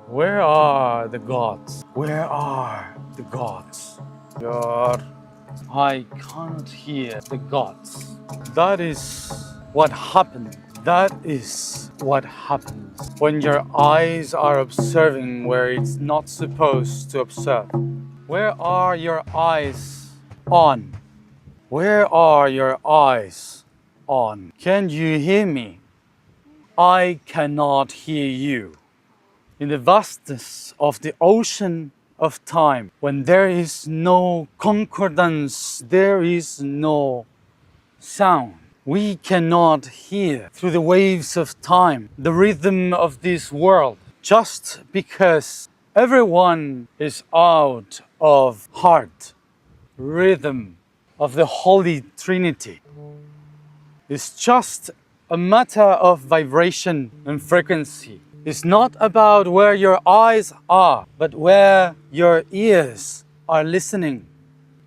Where are the gods? Where are the gods? God, I cannot hear the gods. That is what happened. That is what happens when your eyes are observing where it's not supposed to observe. Where are your eyes on? Where are your eyes on? Can you hear me? I cannot hear you. In the vastness of the ocean of time, when there is no concordance, there is no sound. We cannot hear through the waves of time the rhythm of this world, just because everyone is out of heart, rhythm of the Holy Trinity. It's just a matter of vibration and frequency. It's not about where your eyes are, but where your ears are listening.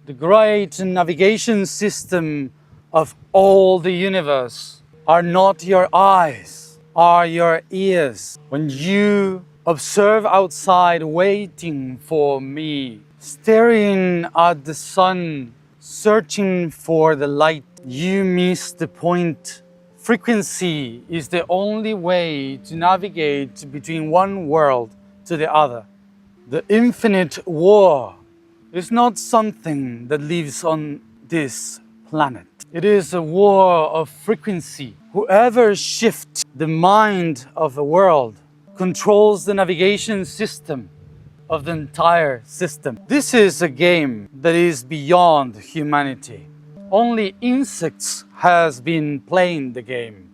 The great navigation system of all the universe are not your eyes, are your ears. When you observe outside waiting for me, staring at the sun, searching for the light, you miss the point. Frequency is the only way to navigate between one world to the other. The infinite war is not something that lives on this planet. It is a war of frequency. Whoever shifts the mind of a world controls the navigation system of the entire system. This is a game that is beyond humanity. Only insects has been playing the game.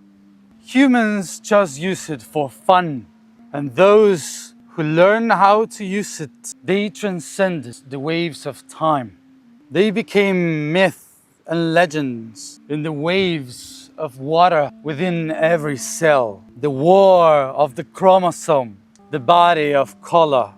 Humans just use it for fun, and those who learn how to use it, they transcend the waves of time. They became myth and legends in the waves of water within every cell. The war of the chromosome, the body of color.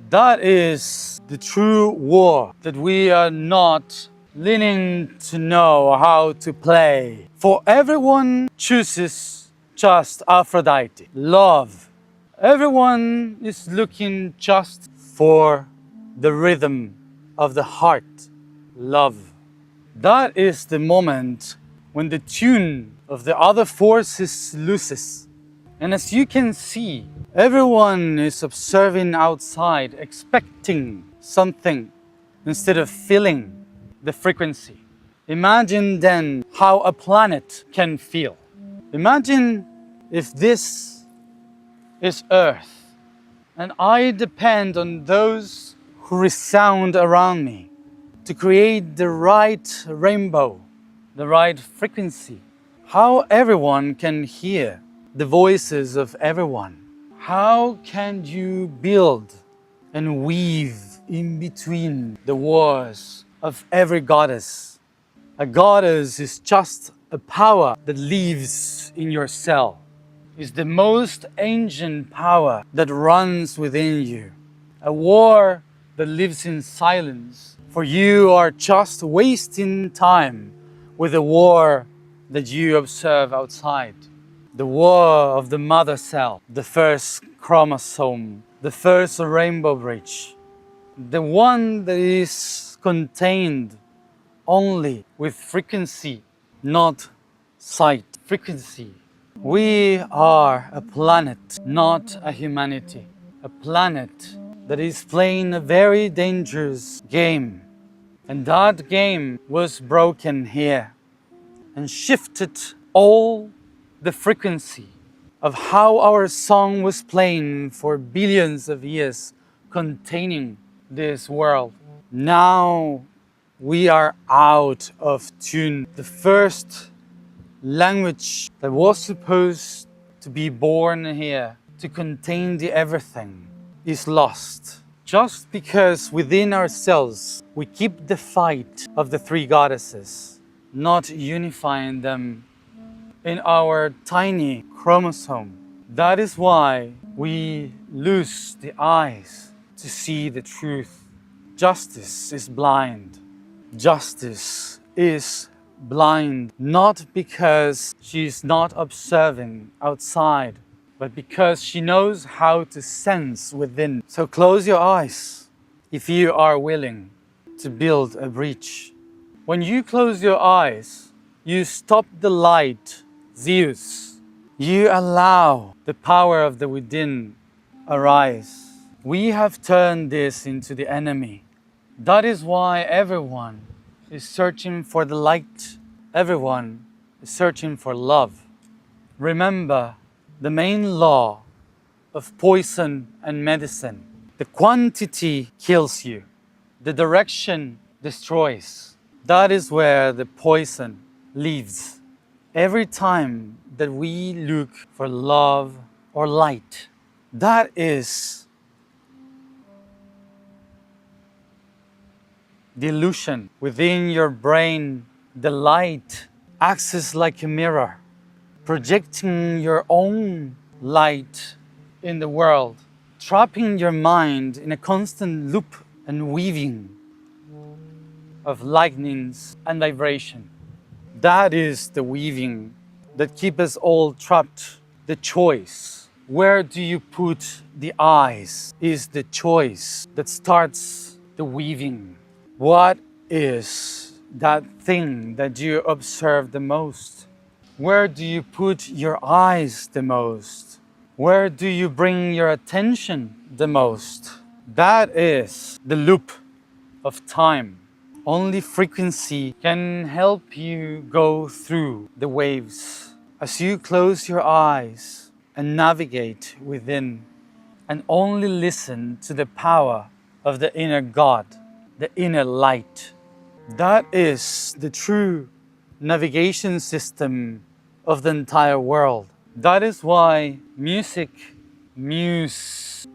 That is the true war that we are not learning to know how to play. For everyone chooses just Aphrodite, love. Everyone is looking just for the rhythm of the heart, love. That is the moment when the tune of the other forces loses. And as you can see, everyone is observing outside, expecting something instead of feeling the frequency. Imagine then how a planet can feel. Imagine if this is Earth and I depend on those who resound around me to create the right rainbow, the right frequency. How everyone can hear the voices of everyone. How can you build and weave in between the wars of every goddess? A goddess is just a power that lives in your cell. It's the most ancient power that runs within you. A war that lives in silence. For you are just wasting time with the war that you observe outside. The war of the mother cell, the first chromosome, the first rainbow bridge, the one that is contained only with frequency, not sight. Frequency. We are a planet, not a humanity. A planet that is playing a very dangerous game. And that game was broken here and shifted all the frequency of how our song was playing for billions of years, containing this world. Now we are out of tune. The first language that was supposed to be born here to contain the everything is lost. Just because within ourselves we keep the fight of the three goddesses, not unifying them in our tiny chromosome. That is why we lose the eyes to see the truth. Justice is blind. Justice is blind, not because she is not observing outside, but because she knows how to sense within. So close your eyes if you are willing to build a breach. When you close your eyes, you stop the light, Zeus. You allow the power of the within arise. We have turned this into the enemy. That is why everyone is searching for the light. Everyone is searching for love. Remember the main law of poison and medicine. The quantity kills you. The direction destroys. That is where the poison lives. Every time that we look for love or light, that is the illusion within your brain. The light acts like a mirror, projecting your own light in the world, trapping your mind in a constant loop and weaving of lightnings and vibration. That is the weaving that keeps us all trapped. The choice, where do you put the eyes, is the choice that starts the weaving. What is that thing that you observe the most? Where do you put your eyes the most? Where do you bring your attention the most? That is the loop of time. Only frequency can help you go through the waves. As you close your eyes and navigate within, and only listen to the power of the inner God, the inner light. That is the true navigation system of the entire world. That is why muse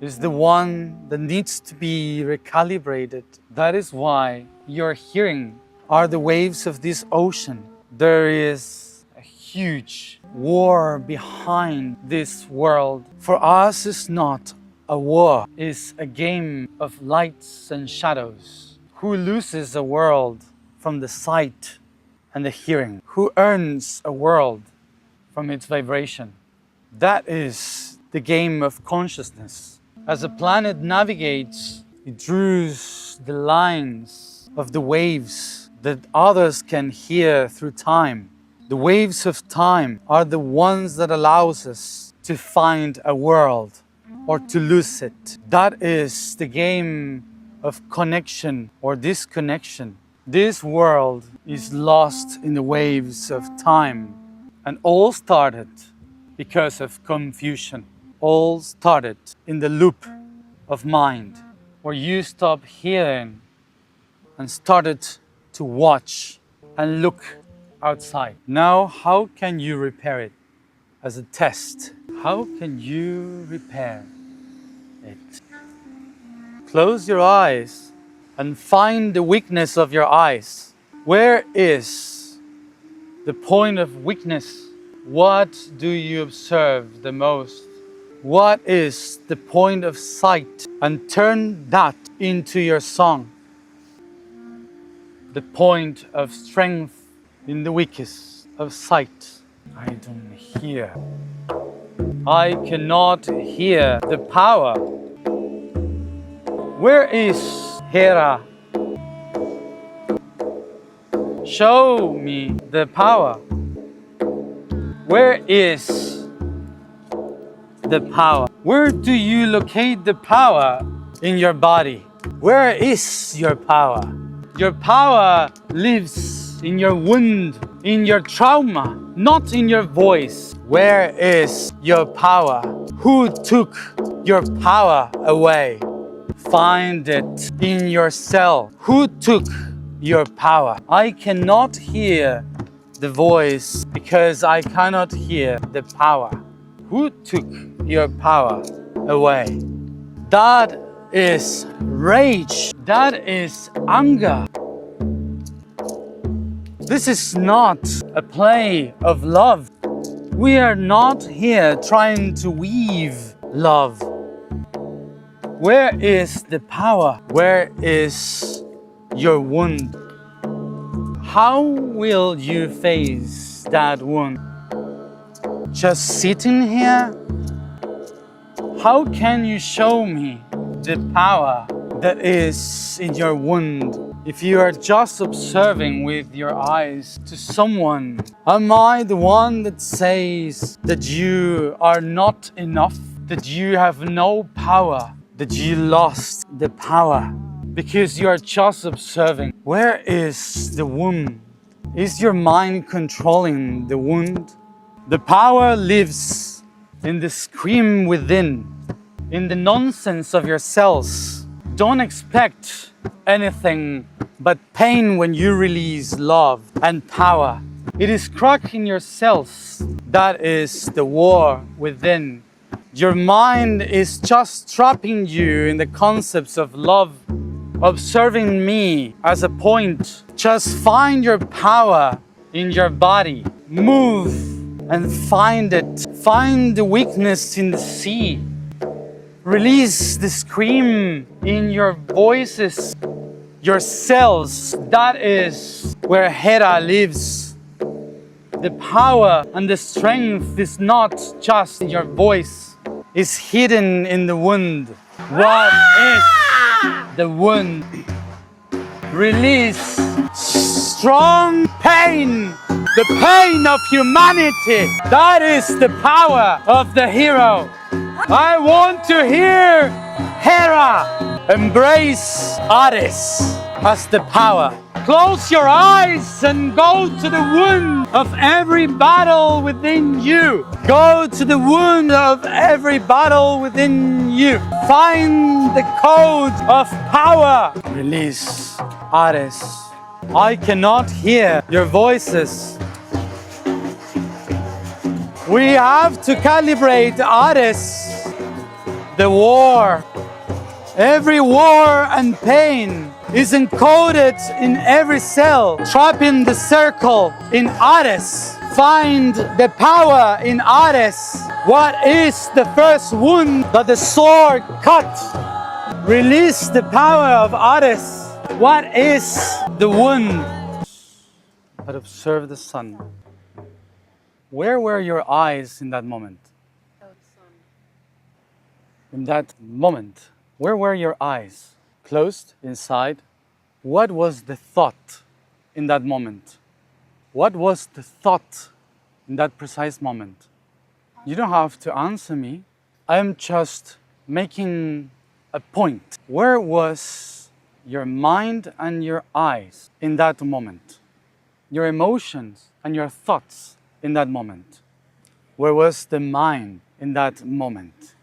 is the one that needs to be recalibrated. That is why your hearing are the waves of this ocean. There is a huge war behind this world. For us, it's not a war, it's a game of lights and shadows. Who loses a world from the sight and the hearing? Who earns a world from its vibration? That is the game of consciousness. As a planet navigates, it draws the lines of the waves that others can hear through time. The waves of time are the ones that allows us to find a world or to lose it. That is the game of connection or disconnection. This world is lost in the waves of time, and all started because of confusion. All started in the loop of mind, where you stopped hearing and started to watch and look outside. Now, how can you repair it? As a test, how can you repair it? Close your eyes and find the weakness of your eyes. Where is the point of weakness? What do you observe the most? What is the point of sight? And turn that into your song. The point of strength in the weakest of sight. I don't hear. I cannot hear the power. Where is Hera? Show me the power. Where is the power? Where do you locate the power in your body? Where is your power? Your power lives in your wound, in your trauma, not in your voice. Where is your power? Who took your power away? Find it in yourself. Who took your power? I cannot hear the voice because I cannot hear the power. Who took your power away? That is rage. That is anger. This is not a play of love. We are not here trying to weave love. Where is the power? Where is your wound? How will you face that wound? Just sitting here How can you show me the power that is in your wound if you are just observing with your eyes to someone? Am I the one that says that you are not enough, that you have no power, that you lost the power because you are just observing? Where is the wound? Is your mind controlling the wound? The power lives in the scream within, in the nonsense of your cells. Don't expect anything but pain when you release love and power. It is crack in your cells. That is the war within. Your mind is just trapping you in the concepts of love, observing me as a point. Just find your power in your body. Move and find it. Find the weakness in the sea. Release the scream in your voices, your cells. That is where Hera lives. The power and the strength is not just in your voice. It's hidden in the wound. What is the wound? Release strong pain. The pain of humanity. That is the power of the hero. I want to hear Hera embrace Ares as the power. Close your eyes and go to the wound of every battle within you. Go to the wound of every battle within you. Find the code of power. Release Ares. I cannot hear your voices. We have to calibrate Ares. The war. Every war and pain is encoded in every cell. Trapping the circle in Ares. Find the power in Ares. What is the first wound that the sword cut? Release the power of Ares. What is the wound? But observe the sun. Where were your eyes in that moment? In that moment, where were your eyes? Closed, inside? What was the thought in that moment? What was the thought in that precise moment? You don't have to answer me. I am just making a point. Where was your mind and your eyes in that moment? Your emotions and your thoughts in that moment? Where was the mind in that moment?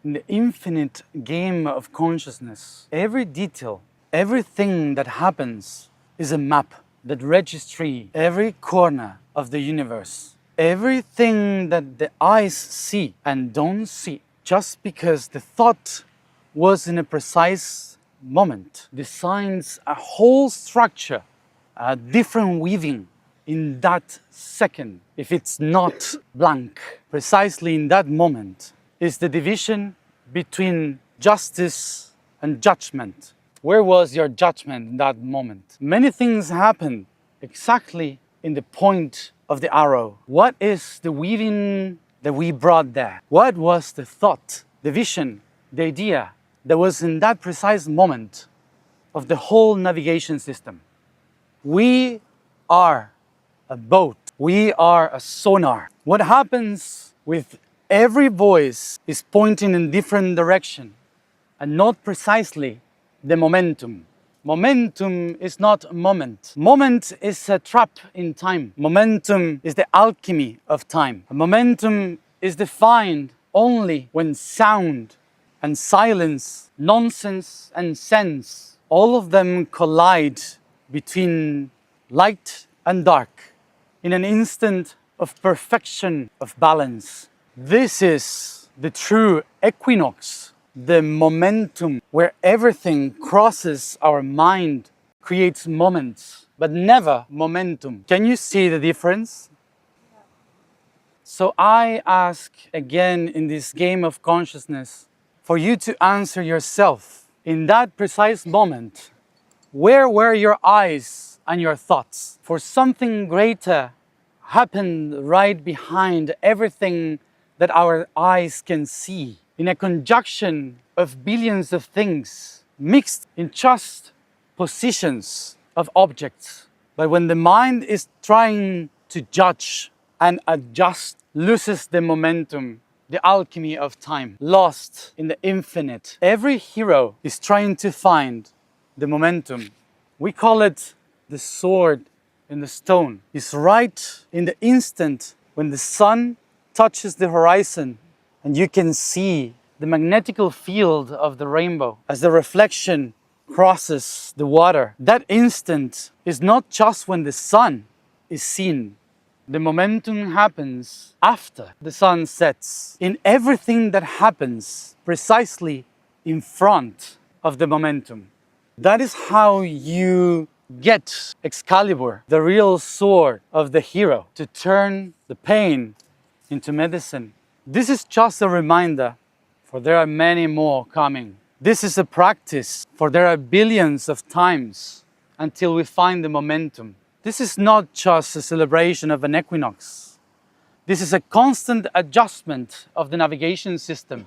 In the infinite game of consciousness, every detail, everything that happens is a map that registers every corner of the universe. Everything that the eyes see and don't see, just because the thought was in a precise moment, designs a whole structure, a different weaving in that second. If it's not blank, precisely in that moment, is the division between justice and judgment. Where was your judgment in that moment? Many things happen exactly in the point of the arrow. What is the weaving that we brought there? What was the thought, the vision, the idea that was in that precise moment of the whole navigation system? We are a boat. We are a sonar. What happens with every voice is pointing in different direction and not precisely the momentum. Momentum is not a moment. Moment is a trap in time. Momentum is the alchemy of time. Momentum is defined only when sound and silence, nonsense and sense, all of them collide between light and dark in an instant of perfection of balance. This is the true equinox, the momentum where everything crosses our mind, creates moments, but never momentum. Can you see the difference? So I ask again in this game of consciousness for you to answer yourself in that precise moment. Where were your eyes and your thoughts? For something greater happened right behind everything that our eyes can see. in a conjunction of billions of things mixed in just positions of objects. But when the mind is trying to judge and adjust, loses the momentum, the alchemy of time, lost in the infinite. Every hero is trying to find the momentum. We call it the sword in the stone. It's right in the instant when the sun touches the horizon and you can see the magnetical field of the rainbow as the reflection crosses the water. That instant is not just when the sun is seen. The momentum happens after the sun sets. In everything that happens precisely in front of the momentum. That is how you get Excalibur, the real sword of the hero, to turn the pain into medicine. This is just a reminder, for there are many more coming. This is a practice, for there are billions of times until we find the momentum. This is not just a celebration of an equinox. This is a constant adjustment of the navigation system.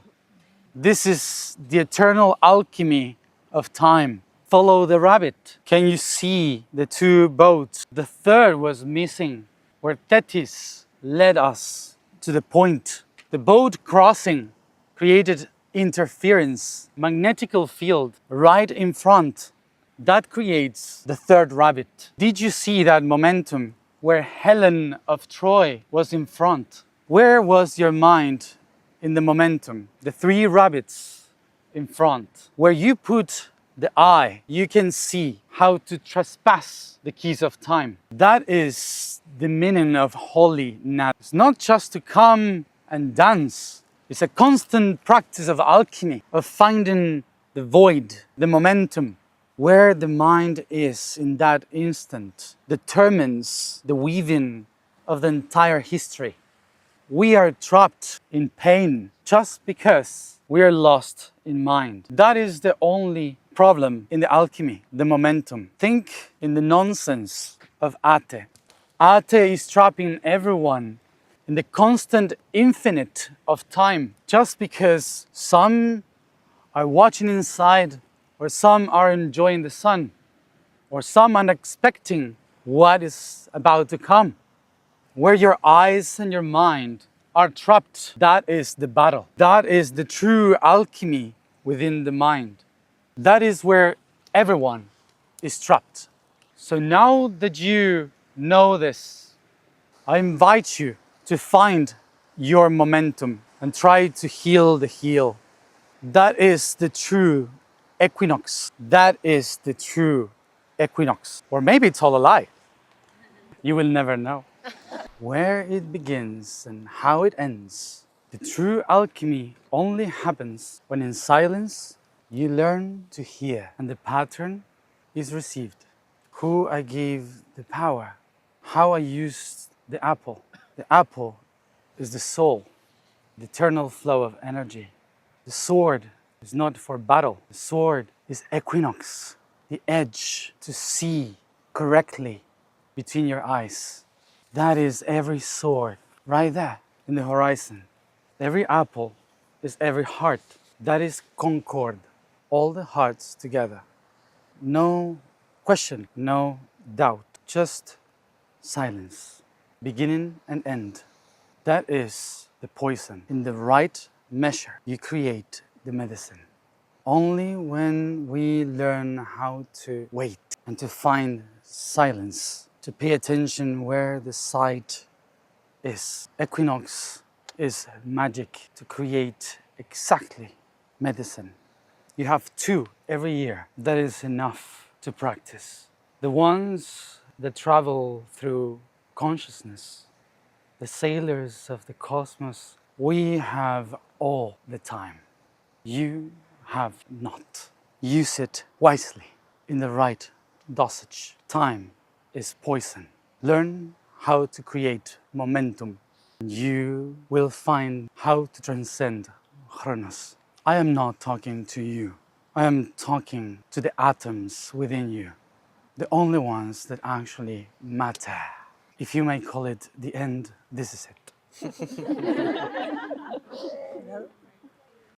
This is the eternal alchemy of time. Follow the rabbit. Can you see the two boats? The third was missing, where Thetis led us to the point. The boat crossing created interference, magnetical field right in front. That creates the third rabbit. Did you see that momentum where Helen of Troy was in front? Where was your mind in the momentum? The three rabbits in front. Where you put the eye, you can see how to trespass the keys of time. That is the meaning of HOLI NADA. It's not just to come and dance. It's a constant practice of alchemy, of finding the void, the momentum. Where the mind is in that instant determines the weaving of the entire history. We are trapped in pain just because we are lost in mind. That is the only problem in the alchemy, the momentum. Think in the nonsense of Ate. Ate is trapping everyone in the constant infinite of time just because some are watching inside, or some are enjoying the sun, or some are expecting what is about to come. Where your eyes and your mind are trapped, that is the battle. That is the true alchemy within the mind. That is where everyone is trapped. So now that you know this, I invite you to find your momentum and try to heal the heel. That is the true equinox. That is the true equinox. Or maybe it's all a lie. You will never know. Where it begins and how it ends. The true alchemy only happens when in silence you learn to hear and the pattern is received. Who I gave the power, how I used the apple. The apple is the soul, the eternal flow of energy. The sword is not for battle. The sword is equinox, the edge to see correctly between your eyes. That is every sword right there in the horizon. Every apple is every heart. That is concord, all the hearts together. No question, no doubt, just silence, beginning and end. That is the poison. In the right measure, you create the medicine. Only when we learn how to wait and to find silence, to pay attention where the sight is. Equinox is magic to create exactly medicine. You have 2 every year. That is enough to practice. The ones that travel through consciousness, the sailors of the cosmos, we have all the time. You have not. Use it wisely in the right dosage. Time is poison. Learn how to create momentum. You will find how to transcend Chronos. I am not talking to you. I am talking to the atoms within you, the only ones that actually matter. If you may call it the end, this is it.